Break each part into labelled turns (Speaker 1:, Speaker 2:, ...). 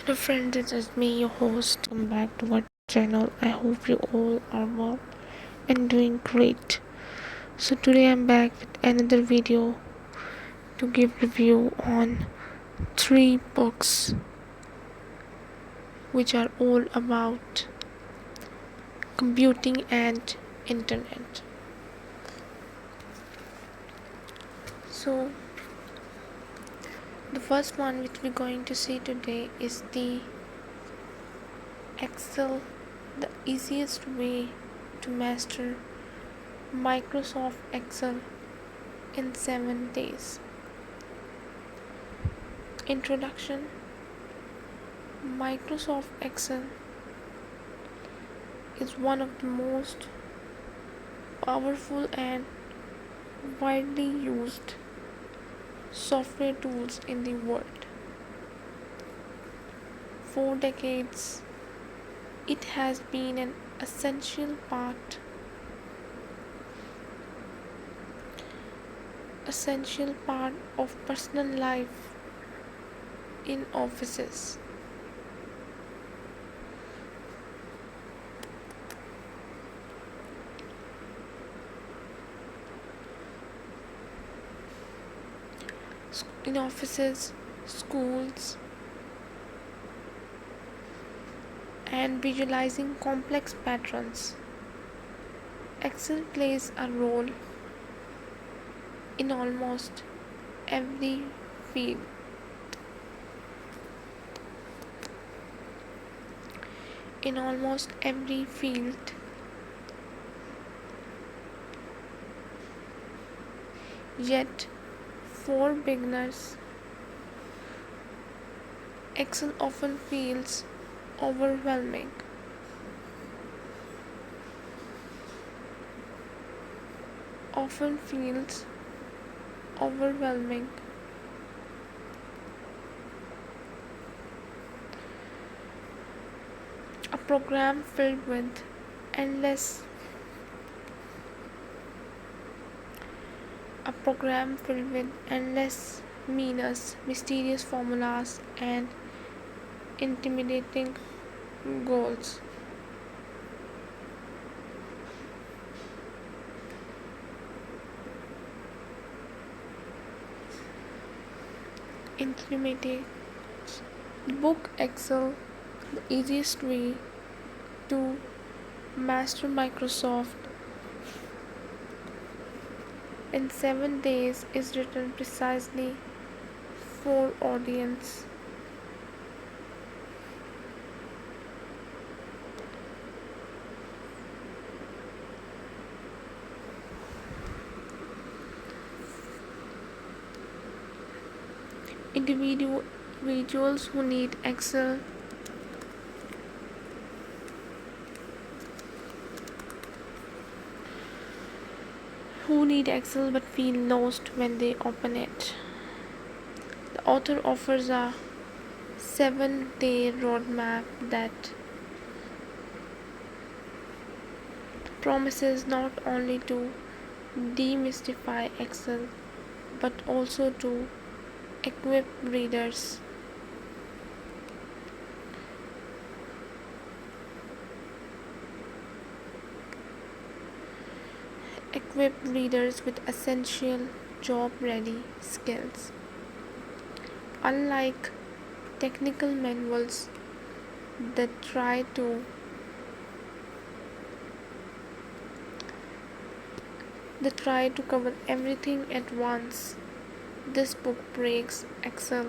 Speaker 1: Hello friends, it is me, your host. Come back to our channel. I hope you all are well and doing great. So today I'm back with another video to give review on three books which are all about computing and internet. So the first one which we're going to see today is the Excel, the easiest way to master Microsoft Excel in 7 days. Introduction. Microsoft Excel is one of the most powerful and widely used software tools in the world. For decades, it has been an essential part of personal life in offices. Schools, and visualizing complex patterns. Excel plays a role in almost every field. In almost every field, yet for beginners, Excel often feels overwhelming. Often feels overwhelming. A program filled with endless a program filled with endless menus, mysterious formulas, and intimidating goals. Intimidating. The book Excel, the easiest way to master Microsoft in 7 days, is written precisely for audience individuals who need Excel but feel lost when they open it. The author offers a 7-day roadmap that promises not only to demystify Excel but also to equip readers with essential job-ready skills. Unlike technical manuals that try to cover everything at once, this book breaks Excel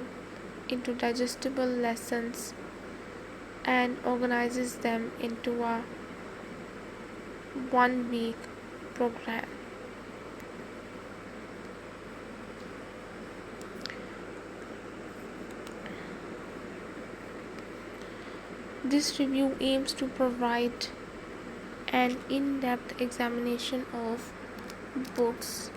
Speaker 1: into digestible lessons and organizes them into a 1-week program. This review aims to provide an in-depth examination of books,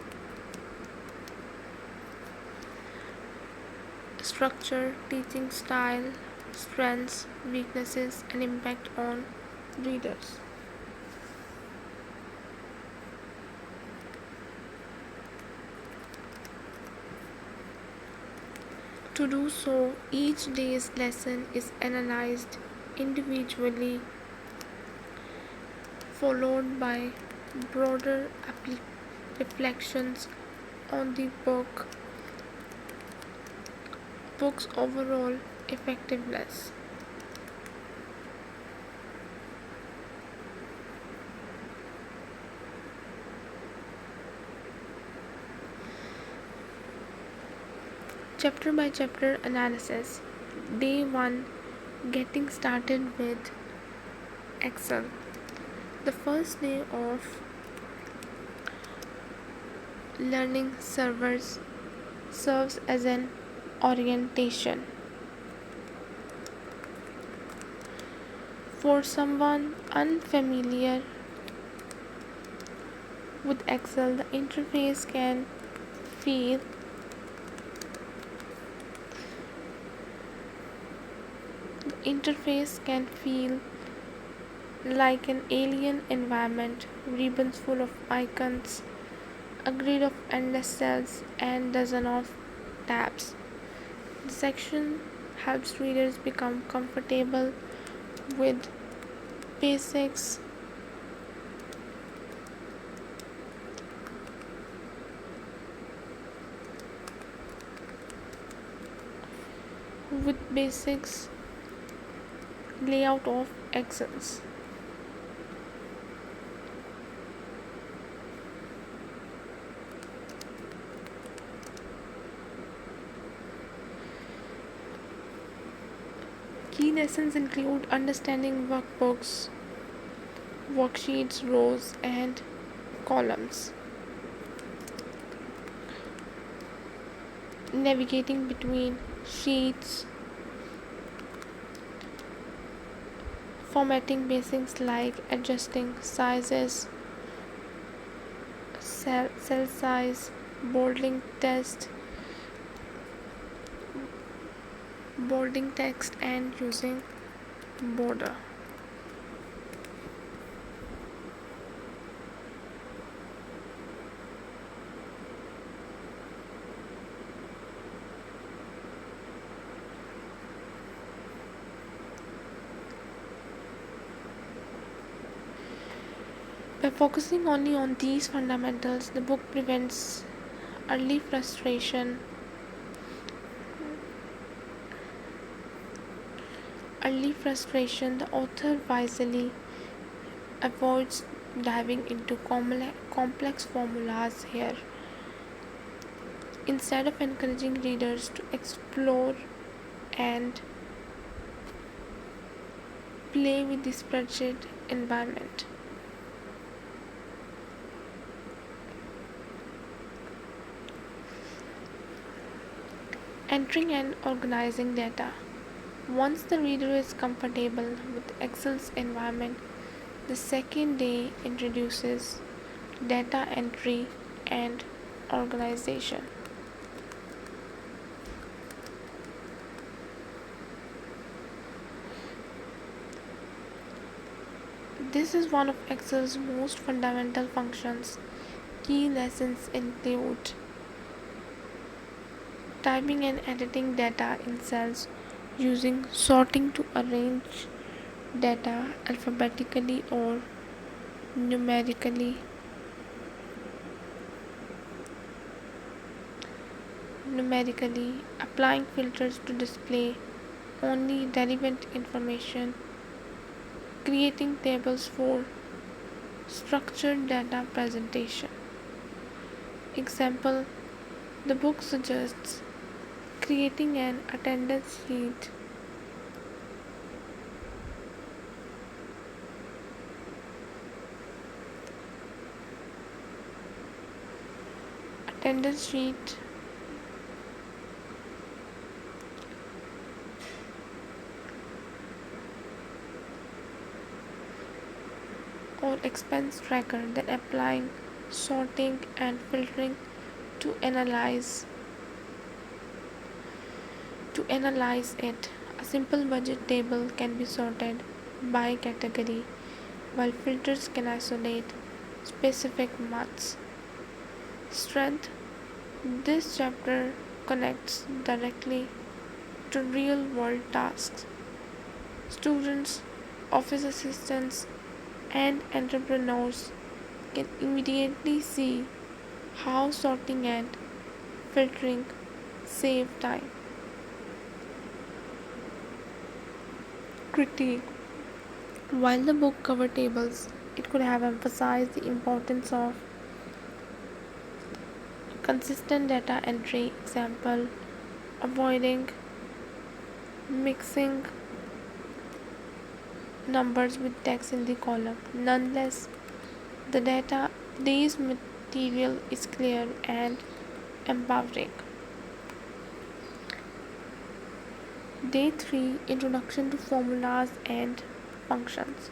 Speaker 1: structure, teaching style, strengths, weaknesses, and impact on readers. To do so, each day's lesson is analyzed individually, followed by broader reflections on the book's overall effectiveness. Chapter by chapter analysis. Day 1, Getting started with Excel. The first day of learning serves as an orientation. For someone unfamiliar with Excel, feel the interface can feel like an alien environment, ribbons full of icons, a grid of endless cells, and dozens of tabs. The section helps readers become comfortable with basics basics layout of Excels. Key lessons include understanding workbooks, worksheets, rows, and columns, navigating between sheets, formatting basics like adjusting sizes, cell size, bolding text, and using border. By focusing only on these fundamentals, the book prevents early frustration. The author wisely avoids diving into complex formulas here. Instead of encouraging readers to explore and play with the spreadsheet environment. Entering and organizing data. Once the reader is comfortable with Excel's environment, the second day introduces data entry and organization. This is one of Excel's most fundamental functions. Key lessons include typing and editing data in cells, using sorting to arrange data alphabetically or numerically, applying filters to display only relevant information, creating tables for structured data presentation. Example: the book suggests creating an attendance sheet or expense tracker, then applying sorting and filtering to analyze it. A simple budget table can be sorted by category, while filters can isolate specific months. Strength: this chapter connects directly to real world tasks. Students, office assistants, and entrepreneurs can immediately see how sorting and filtering save time. Critique. While the book covered tables, it could have emphasized the importance of consistent data entry, example, avoiding mixing numbers with text in the column. Nonetheless, the day's material is clear and empowering. Day 3, Introduction to Formulas and Functions.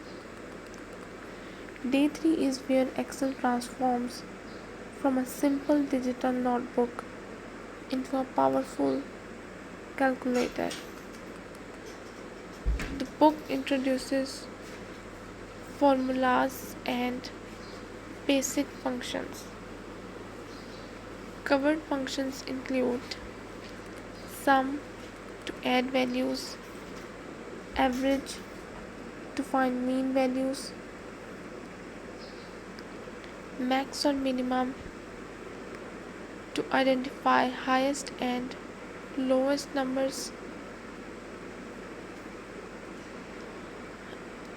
Speaker 1: Day 3 is where Excel transforms from a simple digital notebook into a powerful calculator. The book introduces formulas and basic functions. Covered functions include sum to add values, average to find mean values, max or minimum to identify highest and lowest numbers,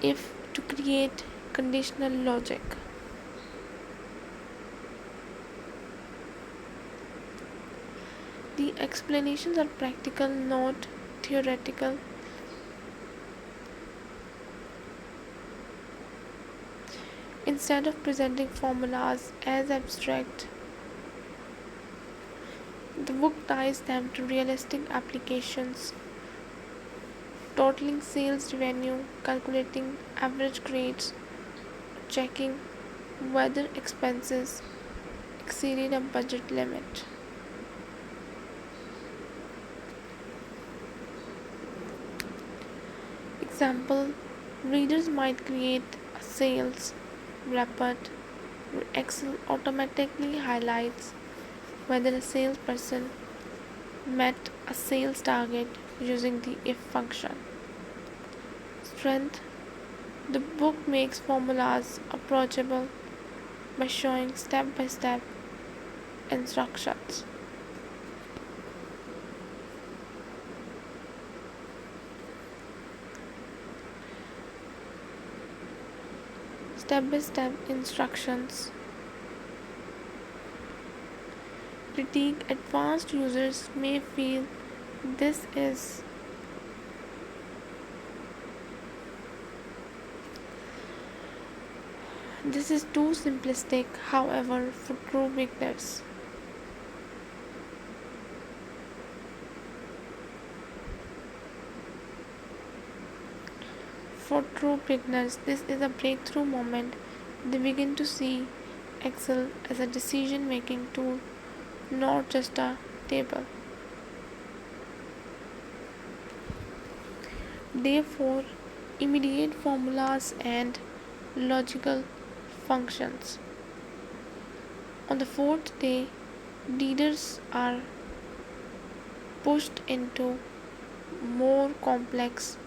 Speaker 1: if to create conditional logic. The explanations are practical, not theoretical. Instead of presenting formulas as abstract, the book ties them to realistic applications, totaling sales revenue, calculating average grades, checking whether expenses exceeded a budget limit. Example, readers might create a sales report where Excel automatically highlights whether a salesperson met a sales target using the if function. Strength. The book makes formulas approachable by showing step by step instructions. Step by step instructions. Critique. Advanced users may feel this is too simplistic, however, for true beginners, this is a breakthrough moment. They begin to see Excel as a decision making tool, not just a table. Day 4, Immediate formulas and logical functions. On the fourth day, readers are pushed into more complex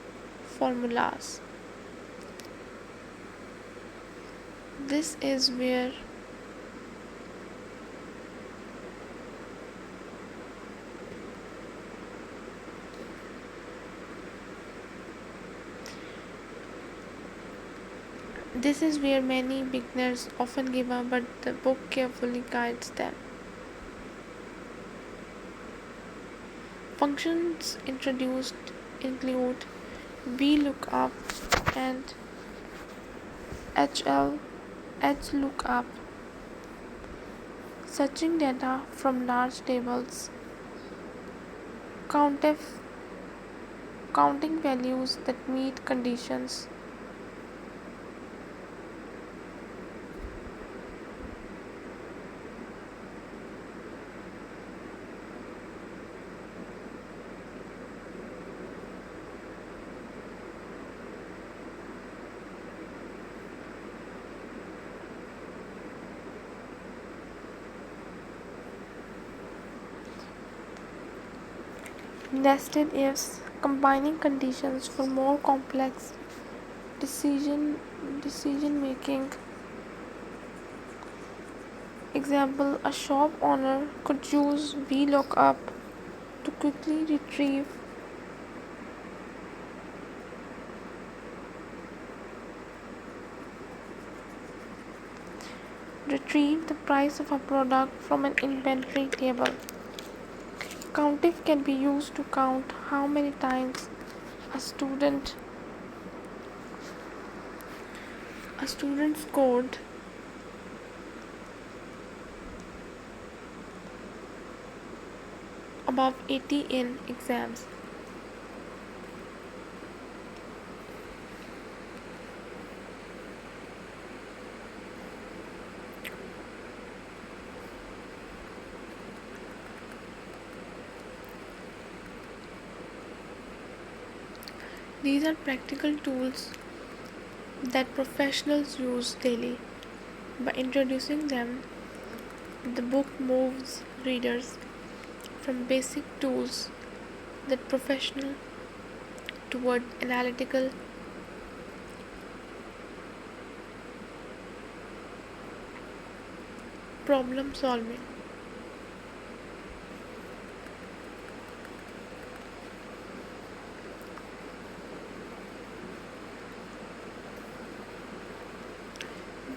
Speaker 1: formulas. This is where many beginners often give up, but the book carefully guides them. Functions introduced include VLOOKUP and HLOOKUP, searching data from large tables, counting values that meet conditions, nested ifs, combining conditions for more complex decision decision making. Example, a shop owner could use VLOOKUP to quickly retrieve the price of a product from an inventory table. Countif can be used to count how many times a student scored above 80 in exams. These are practical tools that professionals use daily. By introducing them, the book moves readers from basic tools that professional toward analytical problem solving.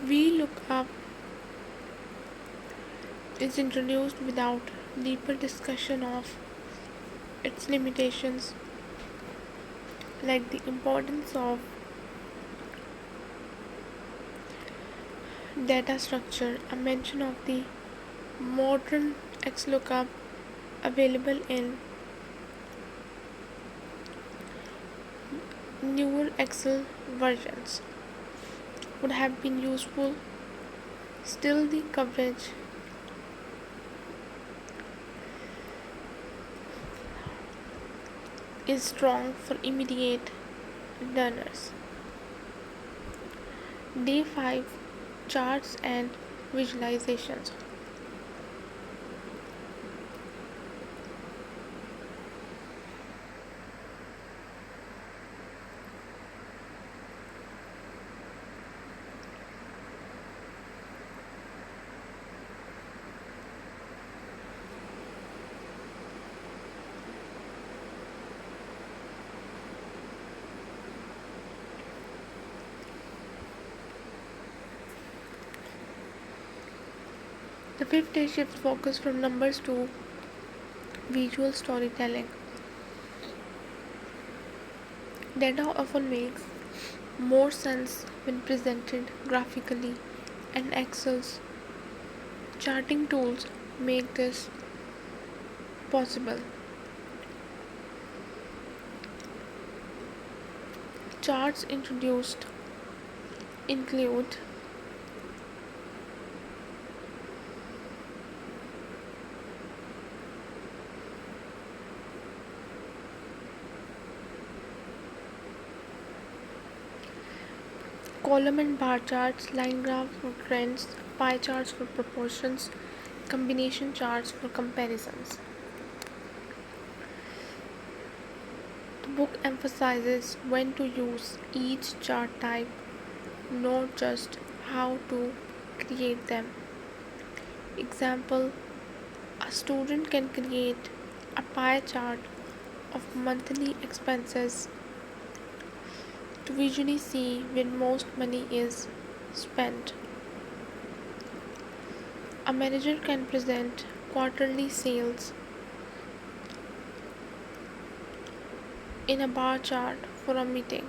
Speaker 1: VLOOKUP is introduced without deeper discussion of its limitations, like the importance of data structure. A mention of the modern XLOOKUP available in newer Excel versions would have been useful. Still, the coverage is strong for immediate learners. Day 5, charts and visualizations. The fifth day shifts focus from numbers to visual storytelling. Data often makes more sense when presented graphically, and Excel's charting tools make this possible. Charts introduced include column and bar charts, line graphs for trends, pie charts for proportions, combination charts for comparisons. The book emphasizes when to use each chart type, not just how to create them. Example, a student can create a pie chart of monthly expenses to visually see where most money is spent. A manager can present quarterly sales in a bar chart for a meeting.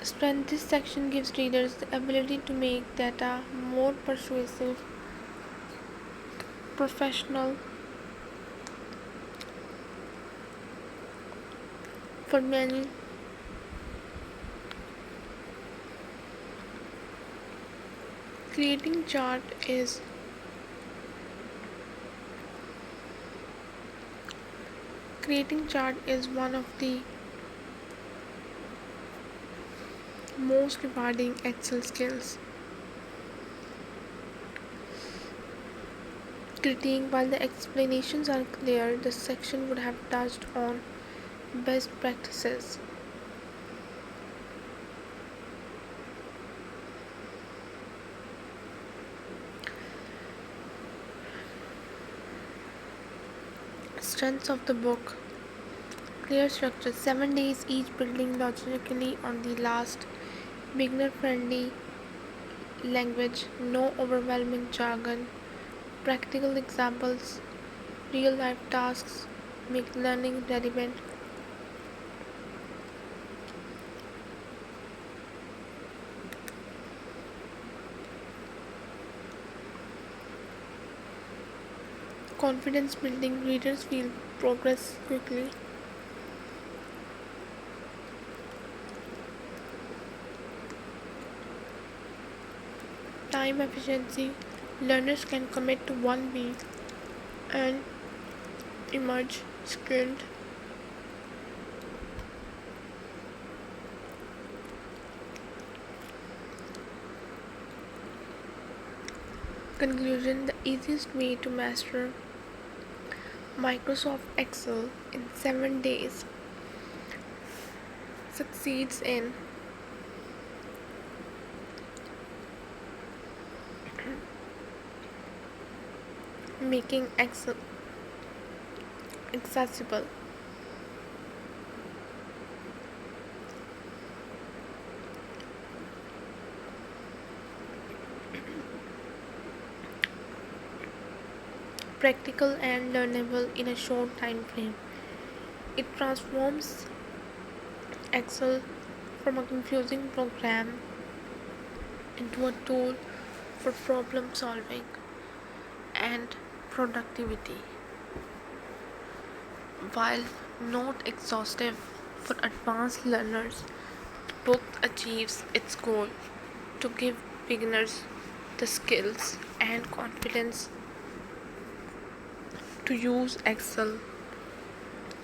Speaker 1: Strength. This section gives readers the ability to make data more persuasive, professional for many Creating chart is creating chart is one of the most rewarding Excel skills. Critique while the explanations are clear, this section would have touched on best practices. Strengths of the book: clear structure, 7 days each, building logically on the last, beginner friendly language, no overwhelming jargon, practical examples, real life tasks, make learning relevant. Confidence building, readers feel progress quickly. Time efficiency, learners can commit to 1 week and emerge skilled. Conclusion: the easiest way to master Microsoft Excel in 7 days succeeds in making Excel accessible. Practical and learnable in a short time frame. It transforms Excel from a confusing program into a tool for problem solving and productivity. While not exhaustive for advanced learners, the book achieves its goal to give beginners the skills and confidence to use Excel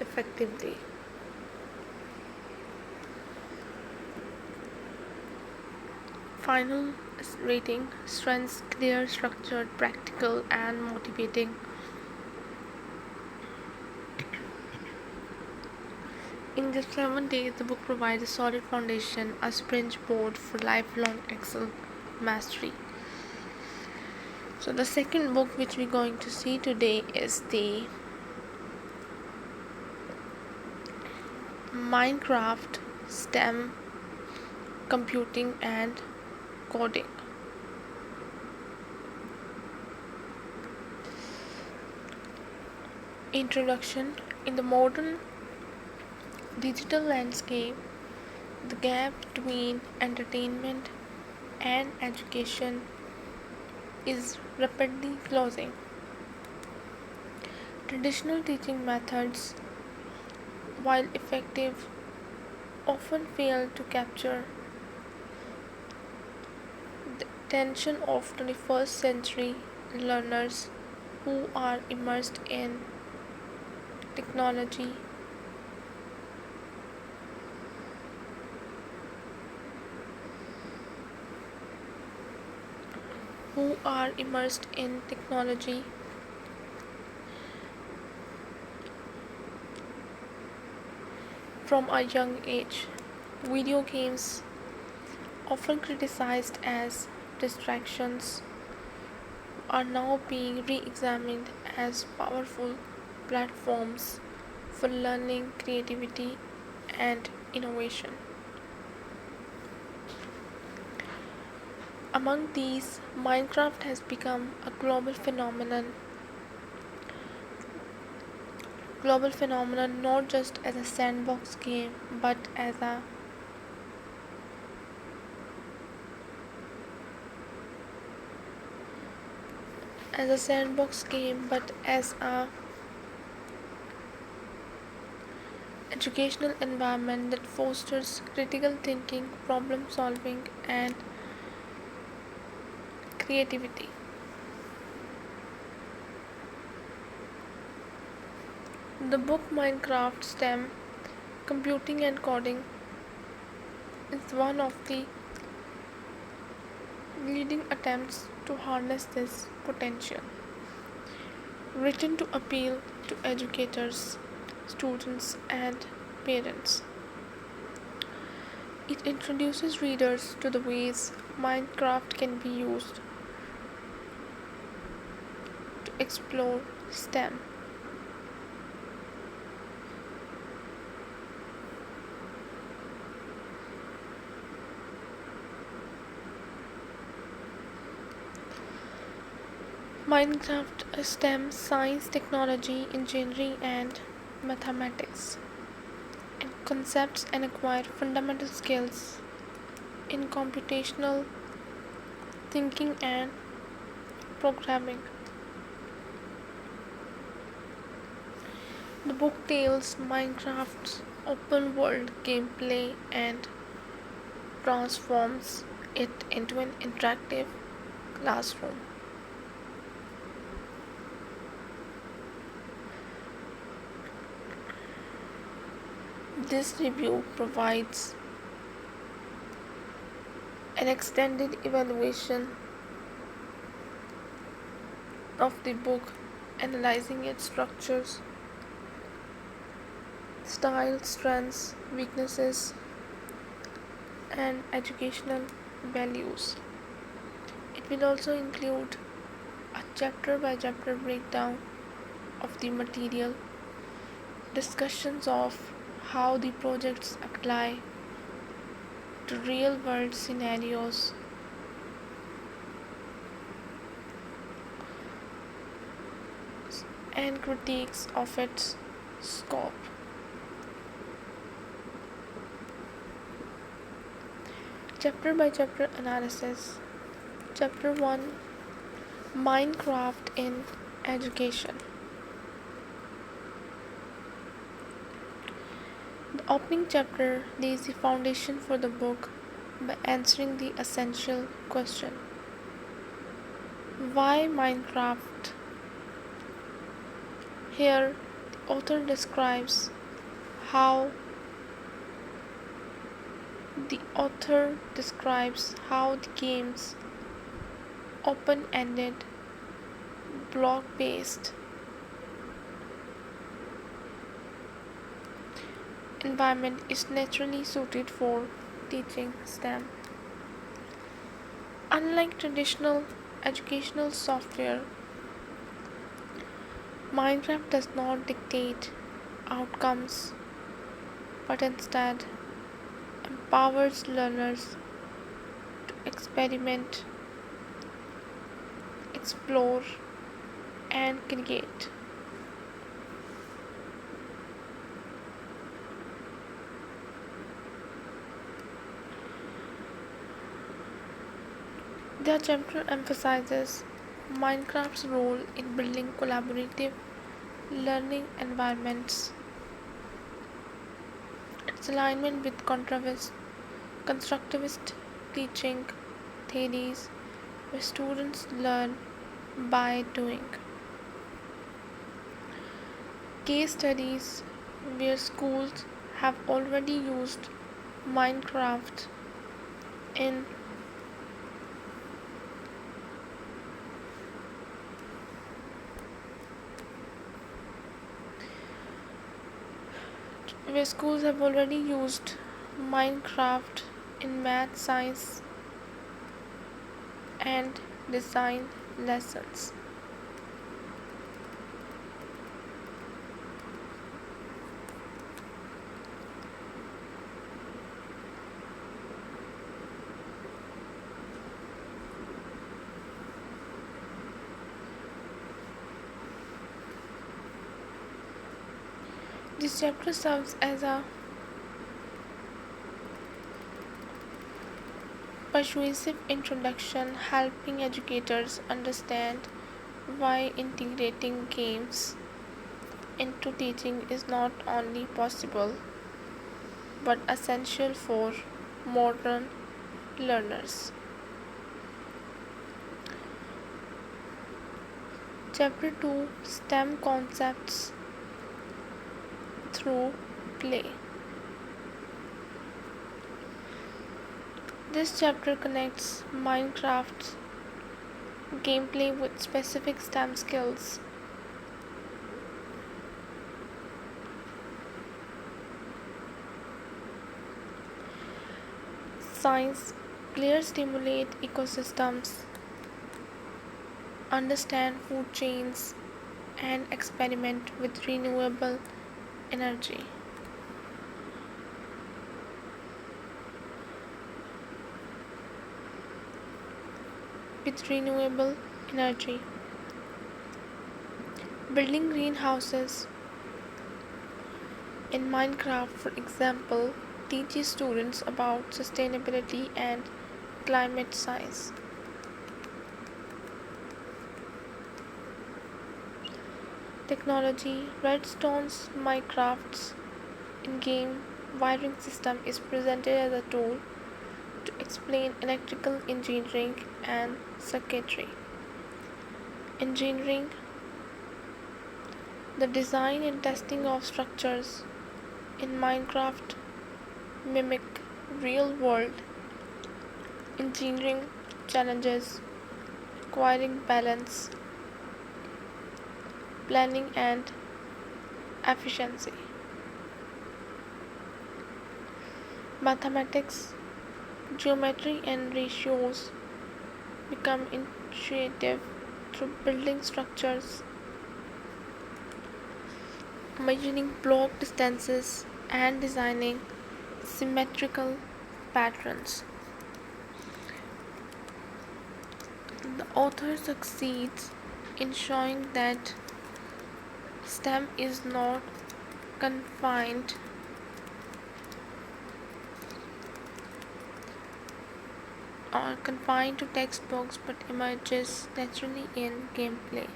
Speaker 1: effectively. Final rating: strengths, clear, structured, practical, and motivating. In just 7 days, the book provides a solid foundation, a springboard for lifelong Excel mastery. So, the second book which we're going to see today is the Minecraft STEM Computing and Coding. Introduction: in the modern digital landscape, the gap between entertainment and education is rapidly closing. Traditional teaching methods, while effective, often fail to capture the attention of 21st century learners who are immersed in technology, from a young age. Video games, often criticized as distractions, are now being re examined as powerful platforms for learning, creativity, and innovation. Among these, Minecraft has become a global phenomenon not just as a sandbox game but as a educational environment that fosters critical thinking, problem solving, and creativity. The book Minecraft STEM Computing and Coding is one of the leading attempts to harness this potential. Written to appeal to educators, students, and parents, it introduces readers to the ways Minecraft can be used to explore STEM. Minecraft STEM science, technology, engineering, and mathematics, and concepts and acquire fundamental skills in computational thinking and programming. The book tells Minecraft's open world gameplay and transforms it into an interactive classroom. This review provides an extended evaluation of the book, analyzing its structures, style, strengths, weaknesses, and educational values. It will also include a chapter by chapter breakdown of the material, discussions of how the projects apply to real world scenarios, and critiques of its scope. Chapter by chapter analysis. Chapter 1, Minecraft in Education. The opening chapter lays the foundation for the book by answering the essential question: why Minecraft? Here, the author describes how the game's open-ended, block-based environment is naturally suited for teaching STEM. Unlike traditional educational software, Minecraft does not dictate outcomes but instead empowers learners to experiment, explore, and create. The chapter emphasizes Minecraft's role in building collaborative learning environments, its alignment with constructivist teaching theories, where students learn by doing. Case studies where schools have already used Minecraft in Minecraft in math, science, and design lessons. This chapter serves as a persuasive introduction, helping educators understand why integrating games into teaching is not only possible but essential for modern learners. Chapter 2, STEM Concepts Through Play. This chapter connects Minecraft's gameplay with specific STEM skills. Science. Players stimulate ecosystems, understand food chains, and experiment with renewable energy. With renewable energy. Building greenhouses in Minecraft, for example, teaches students about sustainability and climate science. Technology. Redstone's Minecraft's in-game wiring system is presented as a tool to explain electrical engineering and circuitry. Engineering. The design and testing of structures in Minecraft mimic real-world engineering challenges requiring balance, planning, and efficiency. Mathematics. Geometry and ratios become intuitive through building structures, measuring block distances, and designing symmetrical patterns. The author succeeds in showing that STEM is not confined to textbooks but emerges naturally in gameplay.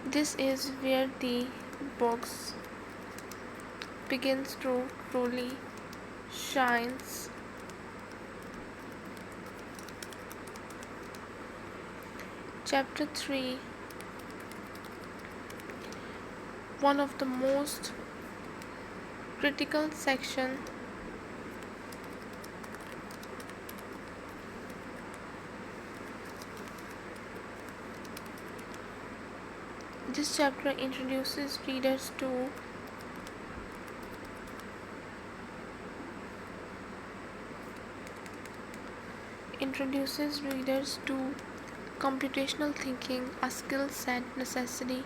Speaker 1: This is where the books begins to truly shines. Chapter 3. One of the most critical section this chapter introduces readers to computational thinking, a skill set necessary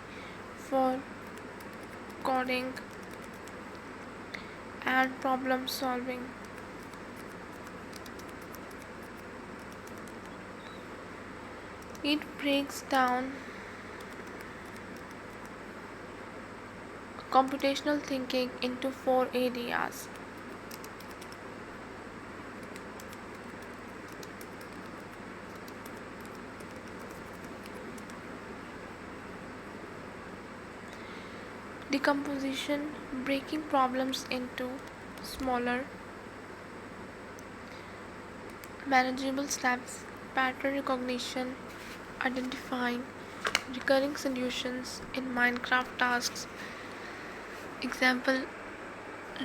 Speaker 1: for coding and problem solving. It breaks down computational thinking into 4 areas. Decomposition, breaking problems into smaller, manageable steps. Pattern recognition, identifying recurring solutions in Minecraft tasks. Example,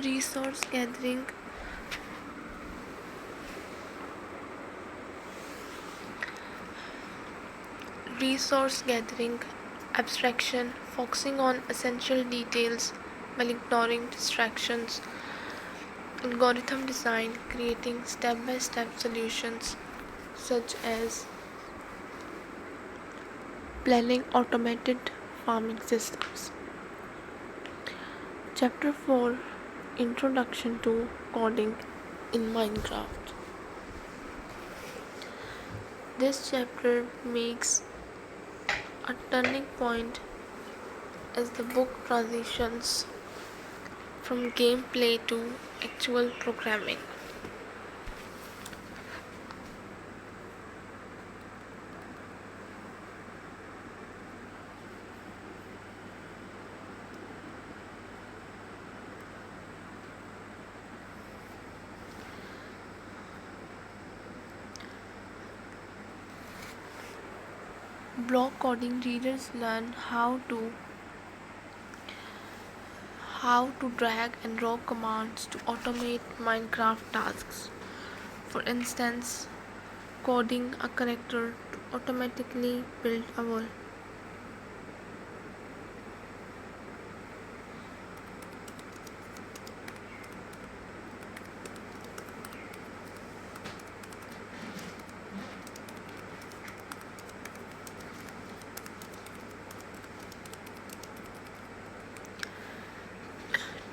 Speaker 1: resource gathering, abstraction, focusing on essential details while ignoring distractions. Algorithm design, creating step-by-step solutions such as planning automated farming systems. Chapter 4, Introduction to Coding in Minecraft. This chapter makes a turning point as the book transitions from gameplay to actual programming. Block coding readers learn how to drag and drop commands to automate Minecraft tasks. For instance, coding a character to automatically build a wall.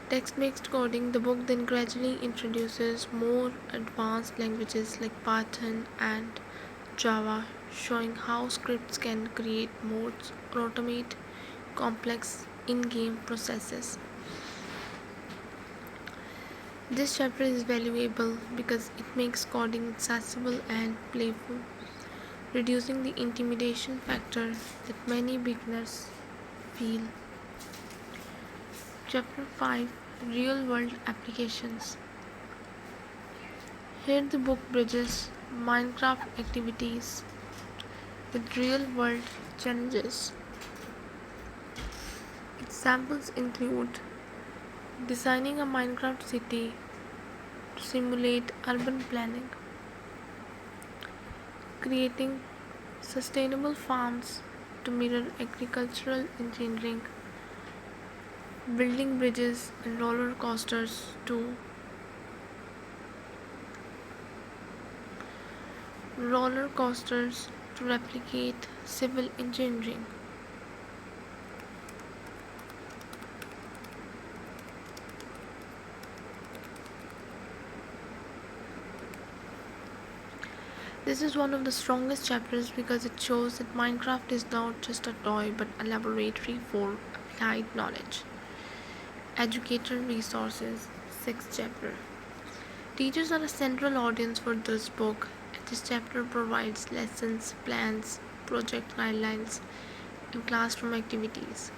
Speaker 1: Text-based coding, the book then gradually introduces more advanced languages like Python and Java, showing how scripts can create modes or automate complex in-game processes. This chapter is valuable because it makes coding accessible and playful, reducing the intimidation factor that many beginners feel. Chapter 5, Real World Applications. Here the book bridges Minecraft activities with real world challenges. Examples include designing a Minecraft city to simulate urban planning, creating sustainable farms to mirror agricultural engineering, building bridges and roller coasters to replicate civil engineering. This is one of the strongest chapters because it shows that Minecraft is not just a toy but a laboratory for applied knowledge. Educator resources, 6th chapter. Teachers are a central audience for this book. This chapter provides lessons, plans, project guidelines, and classroom activities.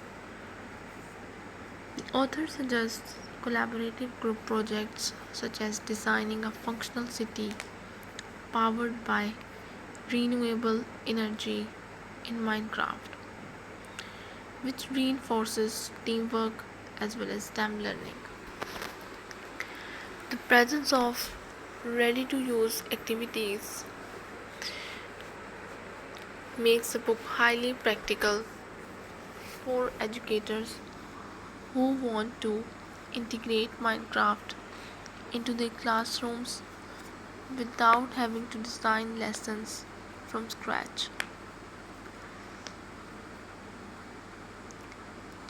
Speaker 1: The author suggests collaborative group projects such as designing a functional city powered by renewable energy in Minecraft, which reinforces teamwork as well as STEM learning. The presence of ready to use activities makes the book highly practical for educators who want to integrate Minecraft into their classrooms without having to design lessons from scratch.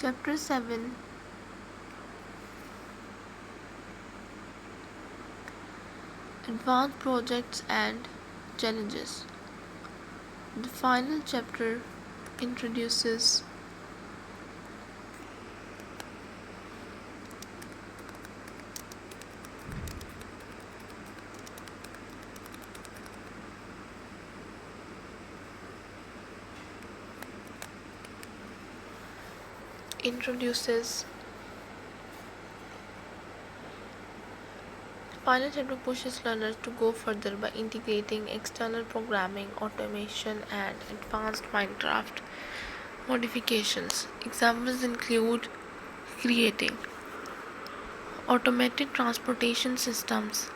Speaker 1: Chapter 7, Advanced Projects and Challenges. The final chapter introduces introduces Final chapter pushes learners to go further by integrating external programming, automation, and advanced Minecraft modifications. Examples include creating automated transportation systems,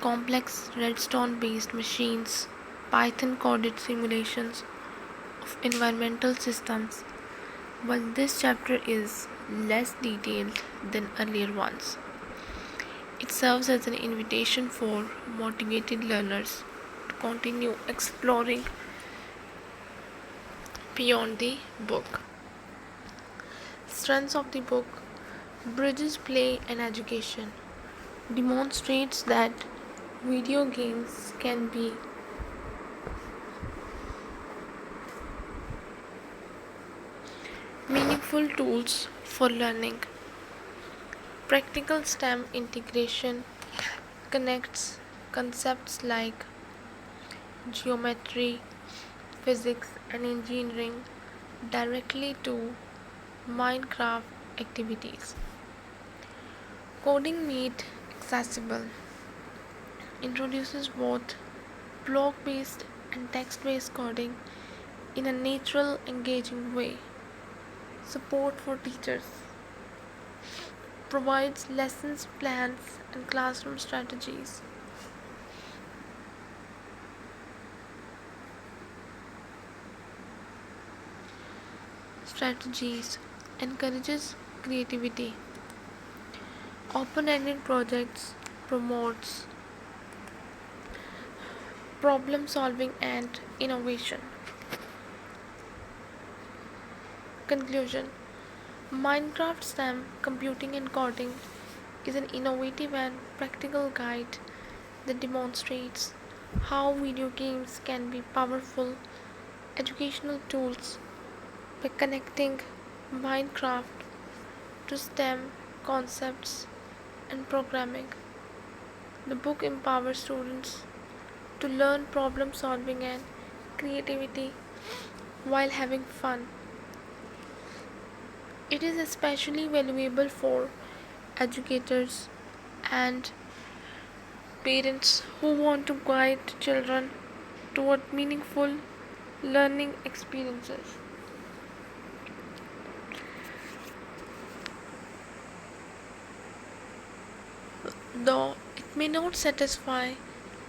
Speaker 1: complex redstone based machines, Python coded simulations of environmental systems. While this chapter is less detailed than earlier ones, it serves as an invitation for motivated learners to continue exploring beyond the book. Strengths of the book: bridges play and education, demonstrates that video games can be meaningful tools for learning. Practical STEM integration connects concepts like geometry, physics, and engineering directly to Minecraft activities. Coding made accessible introduces both block based and text based coding, in a natural, engaging way. Support for teachers provides lessons plans and classroom strategies encourages creativity. Open-ended projects promotes problem solving and innovation. Conclusion: Minecraft STEM Computing and Coding is an innovative and practical guide that demonstrates how video games can be powerful educational tools by connecting Minecraft to STEM concepts and programming. The book empowers students to learn problem solving and creativity while having fun. It is especially valuable for educators and parents who want to guide children toward meaningful learning experiences. Though it may not satisfy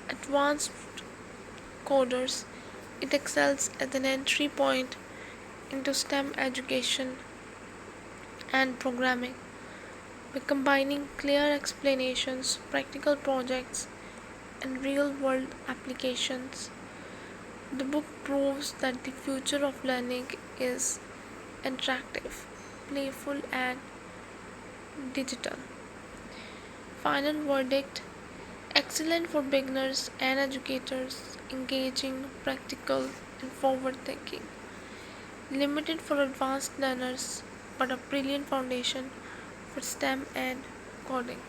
Speaker 1: advanced coders, it excels as an entry point into STEM education and programming by combining clear explanations, practical projects, and real world applications. The book proves that the future of learning is interactive, playful, and digital. Final verdict: excellent for beginners and educators, engaging, practical, and forward thinking. Limited for advanced learners, but a brilliant foundation for STEM and coding.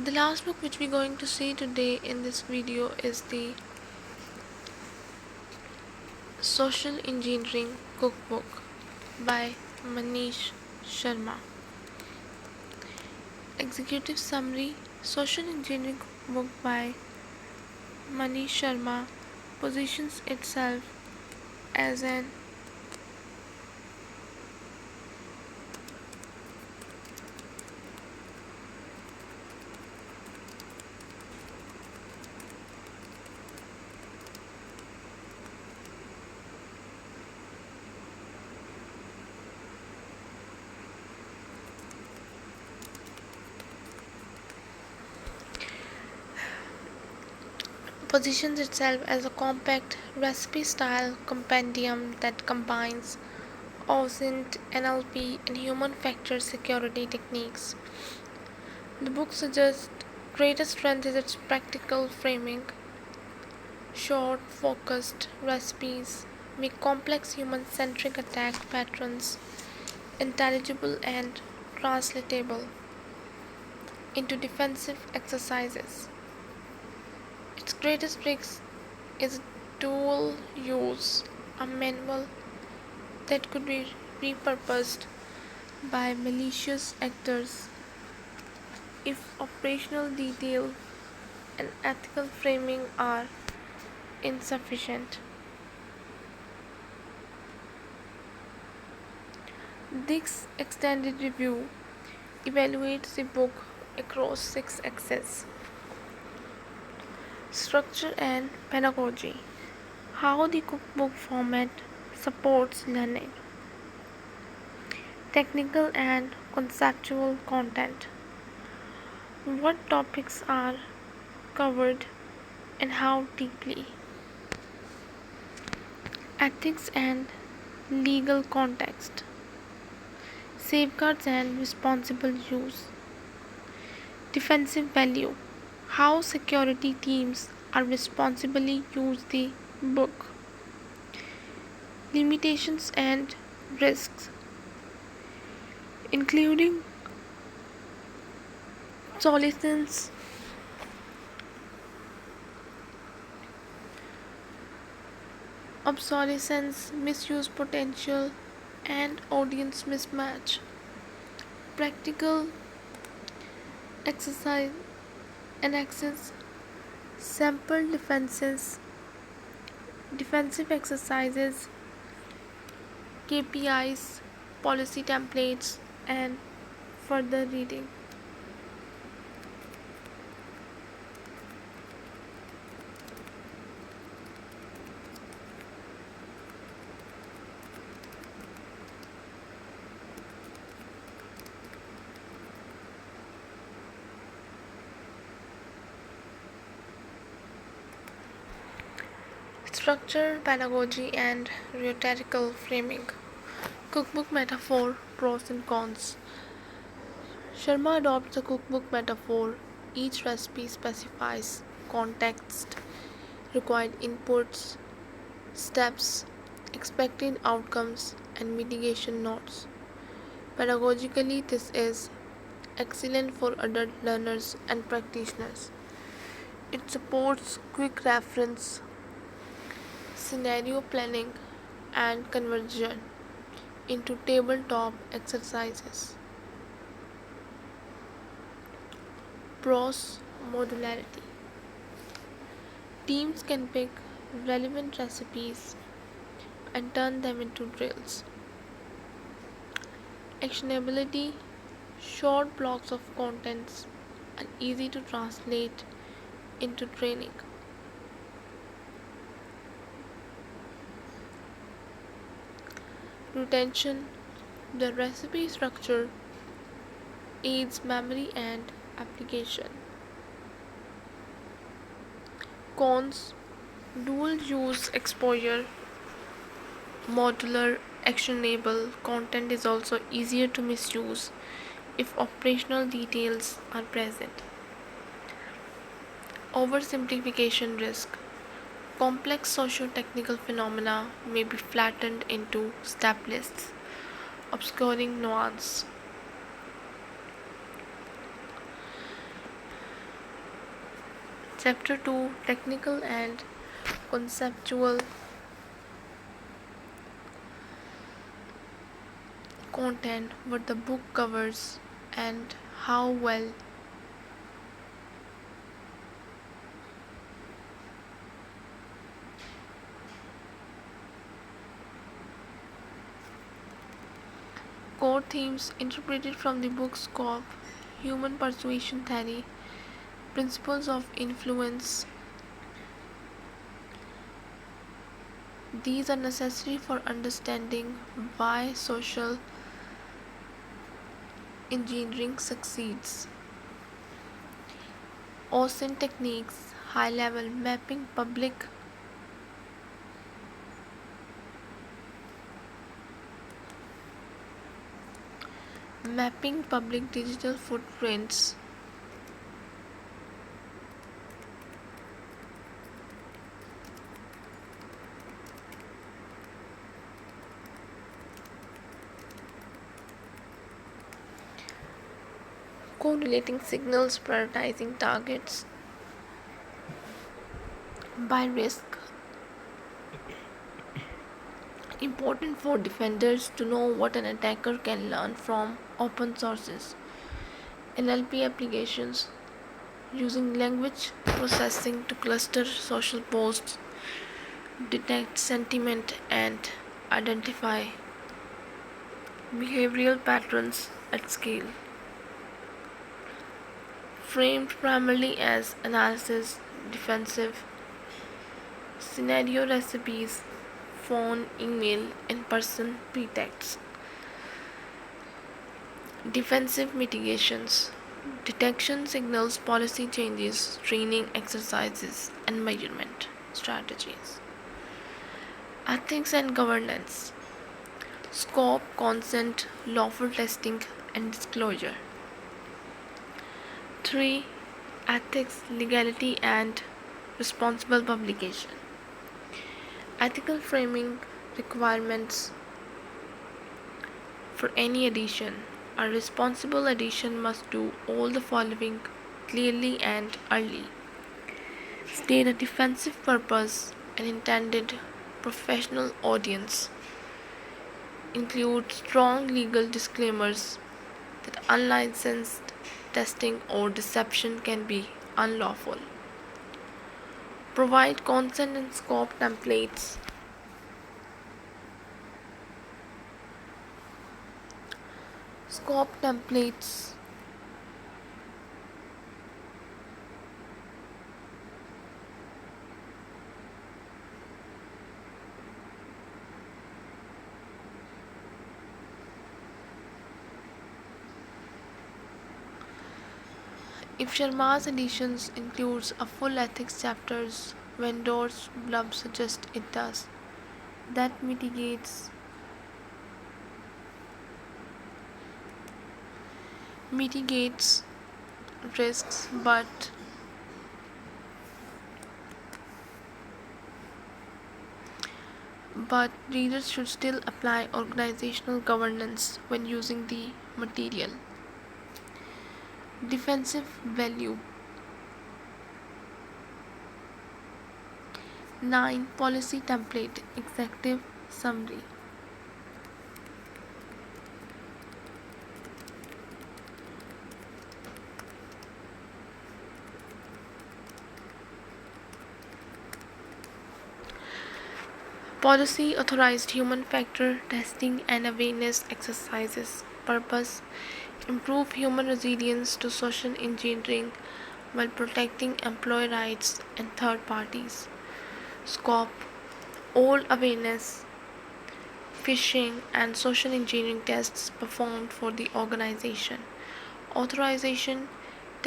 Speaker 1: The last book which we're going to see today in this video is the Social Engineering Cookbook by Manish Sharma. Executive summary: Social Engineering Cookbook by Manish Sharma positions itself as an compact recipe-style compendium that combines OSINT, NLP, and human factor security techniques. The book suggests greatest strength is its practical framing. Short, focused recipes make complex human-centric attack patterns intelligible and translatable into defensive exercises. Its greatest trick is dual use, a manual that could be repurposed by malicious actors if operational detail and ethical framing are insufficient. This extended review evaluates the book across 6 axes: structure and pedagogy, how the cookbook format supports learning, technical and conceptual content, what topics are covered and how deeply, ethics and legal context, safeguards and responsible use, defensive value, how security teams are responsibly use the book, limitations and risks, including obsolescence, misuse potential, and audience mismatch. Practical exercise and access sample defensive exercises, KPIs, policy templates, and further reading. Structure, pedagogy, and rhetorical framing. Cookbook metaphor, pros and cons. Sharma adopts the cookbook metaphor. Each recipe specifies context, required inputs, steps, expected outcomes, and mitigation notes. Pedagogically, this is excellent for adult learners and practitioners. It supports quick reference, scenario planning, and conversion into tabletop exercises. Pros: modularity. Teams can pick relevant recipes and turn them into drills. Actionability: short blocks of contents and easy to translate into training. Retention: the recipe structure aids memory and application. Cons: dual use exposure, modular, actionable content is also easier to misuse if operational details are present. Oversimplification risk: complex socio-technical phenomena may be flattened into step lists, obscuring nuance. Chapter 2: Technical and Conceptual Content, what the book covers and how well. Core themes interpreted from the book's scope: human persuasion theory, principles of influence. These are necessary for understanding why social engineering succeeds. OSINT techniques, high level mapping public digital footprints. Correlating signals, prioritizing targets by risk. Important for defenders to know what an attacker can learn from open sources. NLP applications, using language processing to cluster social posts, detect sentiment, and identify behavioral patterns at scale. Framed primarily as analysis, defensive, scenario recipes, phone, email, in-person pretexts. Defensive mitigations, detection signals, policy changes, training exercises, and measurement strategies. Ethics and governance, scope, consent, lawful testing, and disclosure. 3. Ethics, legality, and responsible publication. Ethical framing requirements for any edition. A responsible edition must do all the following clearly and early. State a defensive purpose and intended professional audience. Include strong legal disclaimers that unlicensed testing or deception can be unlawful. Provide consent and scope templates. Scope templates. If Sharma's editions includes a full ethics chapters, vendors blub suggest it does. That mitigates risks, but readers should still apply organizational governance when using the material. Defensive value. 9. Policy template. Executive summary. Policy authorized human factor testing and awareness exercises. Purpose: improve human resilience to social engineering while protecting employee rights and third parties. Scope: all awareness, phishing, and social engineering tests performed for the organization. Authorization: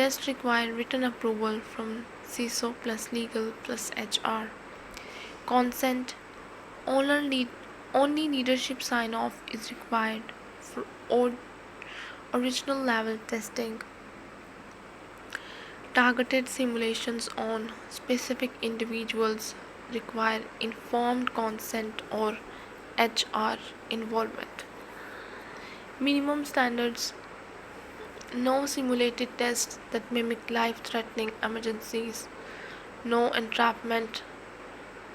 Speaker 1: tests require written approval from CISO plus legal plus HR. Consent: only leadership sign-off is required for original level testing. Targeted simulations on specific individuals require informed consent or HR involvement. Minimum standards: no simulated tests that mimic life-threatening emergencies, no entrapment,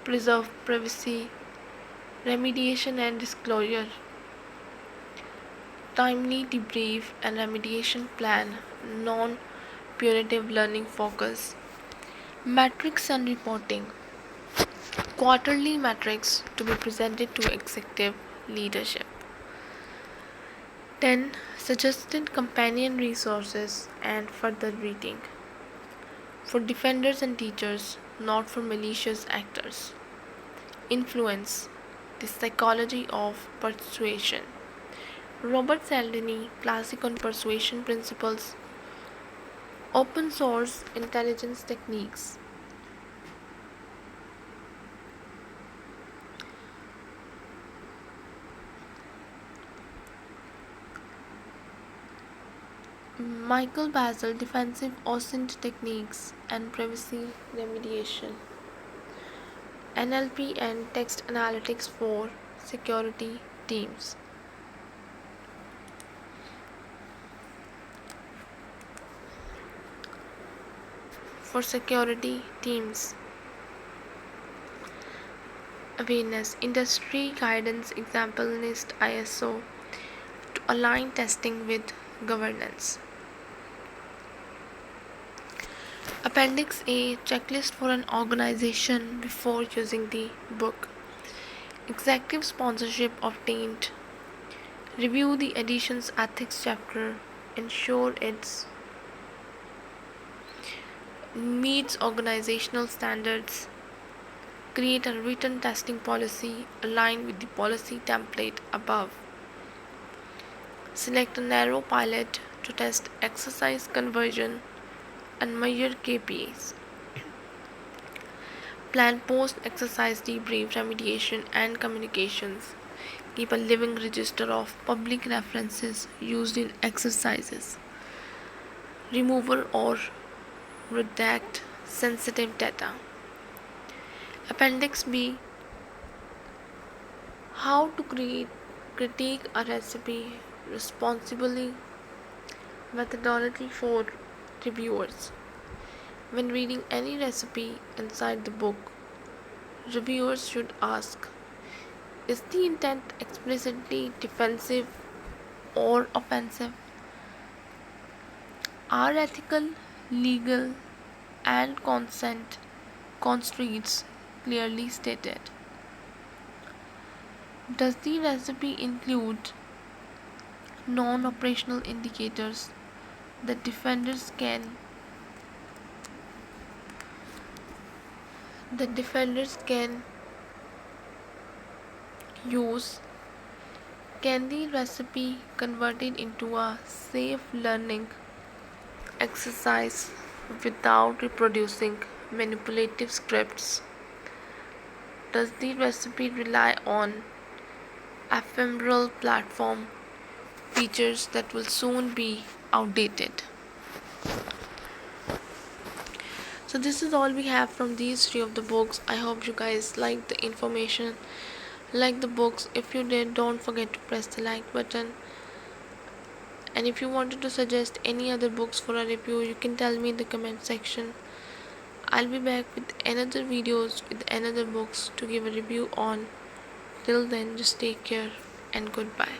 Speaker 1: preserve privacy, remediation and disclosure, timely debrief and remediation plan, non-punitive learning focus. Metrics and reporting: quarterly metrics to be presented to executive leadership. 10. Suggested companion resources and further reading. For defenders and teachers, not for malicious actors. Influence: the psychology of persuasion. Robert Cialdini, Classic on Persuasion Principles. Open source intelligence techniques. Michael Basil, Defensive OSINT Techniques and Privacy Remediation. NLP and Text Analytics for Security Teams. For security teams. Awareness: industry guidance, example NIST, ISO to align testing with governance. Appendix A, checklist for an organization before using the book. Executive sponsorship obtained. Review the edition's ethics chapter. Ensure it meets organizational standards. Create a written testing policy aligned with the policy template above. Select a narrow pilot to test exercise conversion and measure KPIs. Plan post-exercise debrief, remediation, and communications. Keep a living register of public references used in exercises. Remove or redact sensitive data. Appendix B, how to critique a recipe responsibly. Methodology for reviewers. When reading any recipe inside the book, reviewers should ask: is the intent explicitly defensive or offensive? Are ethical, legal, and consent constraints clearly stated. Does the recipe include non-operational indicators that defenders can use? Can the recipe converted into a safe learning exercise without reproducing manipulative scripts? Does the recipe rely on ephemeral platform features that will soon be outdated? So this is all we have from these three of the books. I hope you guys like the information, like the books. If you did, don't forget to press the like button. And if you wanted to suggest any other books for a review, you can tell me in the comment section. I'll be back with another videos with another books to give a review on. Till then, just take care and goodbye.